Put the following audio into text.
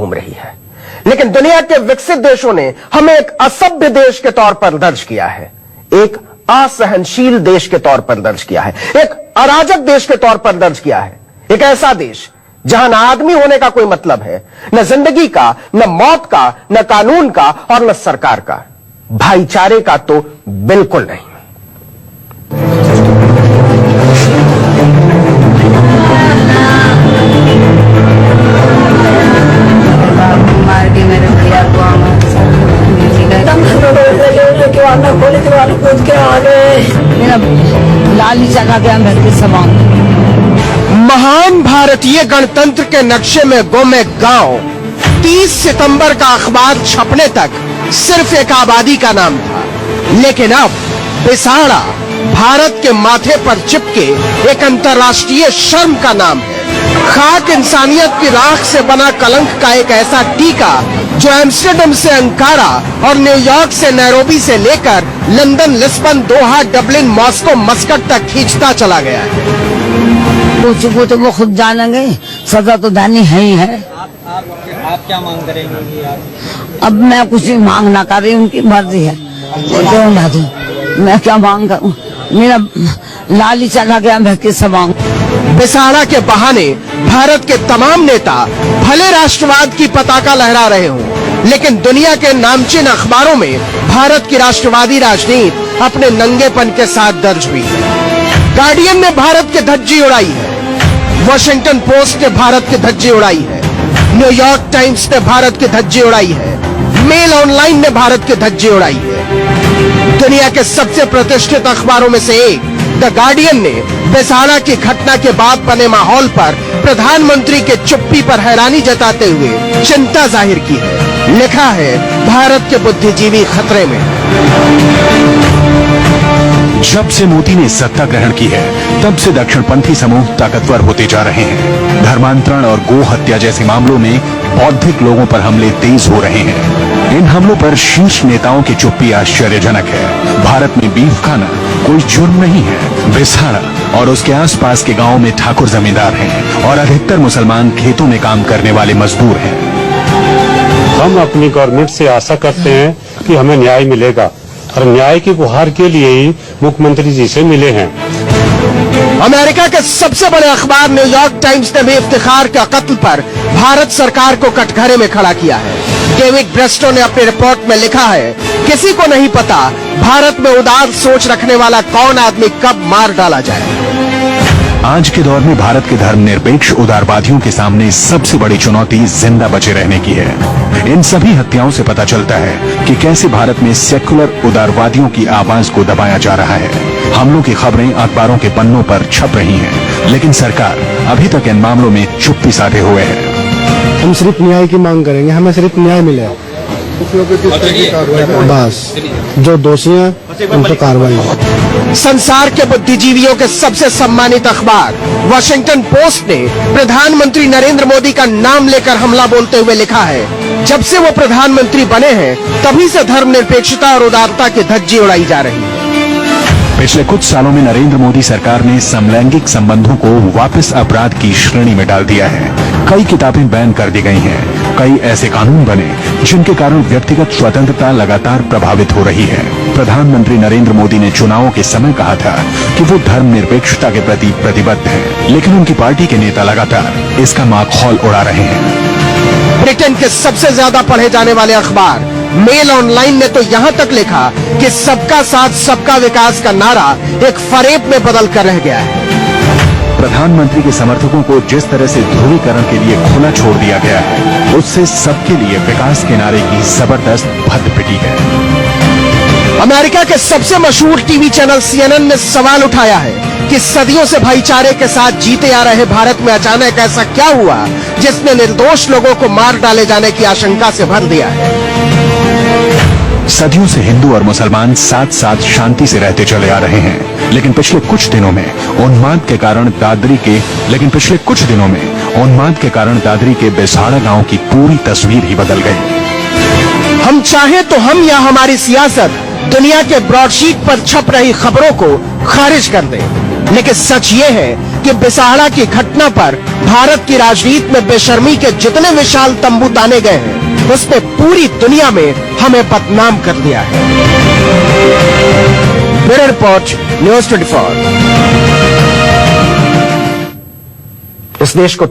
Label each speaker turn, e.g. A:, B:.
A: घूम रही है, लेकिन दुनिया के विकसित देशों ने हमें एक असभ्य देश के तौर पर दर्ज किया है, एक असहनशील देश के तौर पर दर्ज किया है, एक अराजक देश के तौर पर दर्ज किया है। एक ऐसा देश जहां न आदमी होने का कोई मतलब है, न जिंदगी का, न मौत का, न कानून का और न सरकार का, भाईचारे का तो बिल्कुल नहीं।
B: लाली चला गया मेरे समान।
A: महान भारतीय गणतंत्र के नक्शे में गुम एक गांव 30 सितंबर का अखबार छपने तक सिर्फ एक आबादी का नाम था, लेकिन अब बिसाड़ा भारत के माथे पर चिपके एक अंतर्राष्ट्रीय शर्म का नाम है। खाक इंसानियत की राख से बना कलंक का एक ऐसा टीका जो एम्स्टर्डम से अंकारा और न्यूयॉर्क से नैरोबी से लेकर लंदन, लिस्बन, दोहा, डबलिन, मॉस्को, मस्कट तक खींचता चला गया है।
B: वो तो वो खुद जानेंगे, सजा तो देनी है ही है।
C: आप क्या मांग करेंगे?
B: अब मैं कुछ नहीं मांगना कर रही, उनकी मर्जी है, मैं क्या मांग करूं? मेरा लाली चला गया, मैं किससे मांगू?
A: बिसाड़ा के बहाने भारत के तमाम नेता भले राष्ट्रवाद की पताका लहरा रहे हों, लेकिन दुनिया के नामचीन अखबारों में भारत की राष्ट्रवादी राजनीति अपने नंगेपन के साथ दर्ज हुई है। गार्डियन ने भारत की धज्जी उड़ाई है, वॉशिंगटन पोस्ट ने भारत की धज्जी उड़ाई है, न्यूयॉर्क टाइम्स ने भारत की धज्जी उड़ाई है, मेल ऑनलाइन ने भारत की धज्जी उड़ाई है। दुनिया के सबसे प्रतिष्ठित अखबारों में से एक द गार्डियन ने बिसाड़ा की घटना के बाद बने माहौल पर प्रधानमंत्री के चुप्पी पर हैरानी जताते हुए चिंता जाहिर की है। लिखा है, भारत के बुद्धिजीवी खतरे में।
D: जब से मोदी ने सत्ता ग्रहण की है, तब से दक्षिणपंथी समूह ताकतवर होते जा रहे हैं। धर्मांतरण और गो हत्या जैसे मामलों में बौद्धिक लोगों पर हमले तेज हो रहे हैं। इन हमलों पर शीर्ष नेताओं की चुप्पी आश्चर्यजनक है। भारत में बीफ खाना कोई जुर्म नहीं है। बिसाड़ा और उसके आसपास के गांवों में ठाकुर जमींदार हैं और अधिकतर मुसलमान खेतों में काम करने वाले मजदूर हैं।
E: हम अपनी गवर्नमेंट से आशा करते हैं कि हमें न्याय मिलेगा और न्याय की गुहार के लिए ही मुख्यमंत्री जी से मिले हैं।
A: अमेरिका के सबसे बड़े अखबार न्यूयॉर्क टाइम्स ने भी इफ्तिखार का कत्ल पर भारत सरकार को कटघरे में खड़ा किया है। डेविड ब्रेस्टो ने अपनी रिपोर्ट में लिखा है, किसी को नहीं पता भारत में उदार सोच रखने वाला कौन आदमी कब मार डाला जाए।
D: आज के दौर में भारत के धर्मनिरपेक्ष उदारवादियों के सामने सबसे बड़ी चुनौती जिंदा बचे रहने की है। इन सभी हत्याओं से पता चलता है कि कैसे भारत में सेकुलर उदारवादियों की आवाज को दबाया जा रहा है। हमलों की खबरें अखबारों के पन्नों पर छप रही हैं, लेकिन सरकार अभी तक इन मामलों में चुप्पी साधे हुए है।
F: हम सिर्फ न्याय की मांग करेंगे, हमें सिर्फ न्याय मिले, बस जो दोषी हैं उन पर कार्रवाई हो।
A: संसार के बुद्धिजीवियों के सबसे सम्मानित अखबार वॉशिंगटन पोस्ट ने प्रधानमंत्री नरेंद्र मोदी का नाम लेकर हमला बोलते हुए लिखा है, जब से वो प्रधानमंत्री बने हैं तभी से धर्मनिरपेक्षता और उदारता की धज्जी उड़ाई जा रही है।
D: पिछले कुछ सालों में नरेंद्र मोदी सरकार ने समलैंगिक संबंधों को वापस अपराध की श्रेणी में डाल दिया है। कई किताबें बैन कर दी गई हैं। कई ऐसे कानून बने जिनके कारण व्यक्तिगत स्वतंत्रता लगातार प्रभावित हो रही है। प्रधानमंत्री नरेंद्र मोदी ने चुनावों के समय कहा था कि वो धर्मनिरपेक्षता के प्रति प्रतिबद्ध हैं, लेकिन उनकी पार्टी के नेता लगातार इसका माखौल उड़ा रहे हैं।
A: ब्रिटेन के सबसे ज्यादा पढ़े जाने वाले अखबार मेल ऑनलाइन ने तो यहाँ तक लिखा कि सबका साथ सबका विकास का नारा एक फरेब में बदल कर रह गया है।
D: प्रधानमंत्री के समर्थकों को जिस तरह से ध्रुवीकरण के लिए खुला छोड़ दिया गया है, उससे सबके लिए विकास के नारे की जबरदस्त भद्द पिटी है।
A: अमेरिका के सबसे मशहूर टीवी चैनल CNN ने सवाल उठाया है कि सदियों से भाईचारे के साथ जीते आ रहे भारत में अचानक ऐसा क्या हुआ जिसने निर्दोष लोगों को मार डाले जाने की आशंका से भर दिया है।
D: सदियों से हिंदू और मुसलमान साथ साथ शांति से रहते चले आ रहे हैं, लेकिन पिछले कुछ दिनों में उन्माद के कारण दादरी के बिसाड़ा गांव की पूरी तस्वीर ही बदल गई।
A: हम चाहे तो हम या हमारी सियासत दुनिया के ब्रॉडशीट पर छप रही खबरों को खारिज कर दे, लेकिन सच ये है कि बिसाहड़ा की घटना पर भारत की राजनीति में बेशर्मी के जितने विशाल तंबू ताने गए हैं, उसने पूरी दुनिया में हमें बदनाम कर दिया है। Bureau report, news 24। इस देश को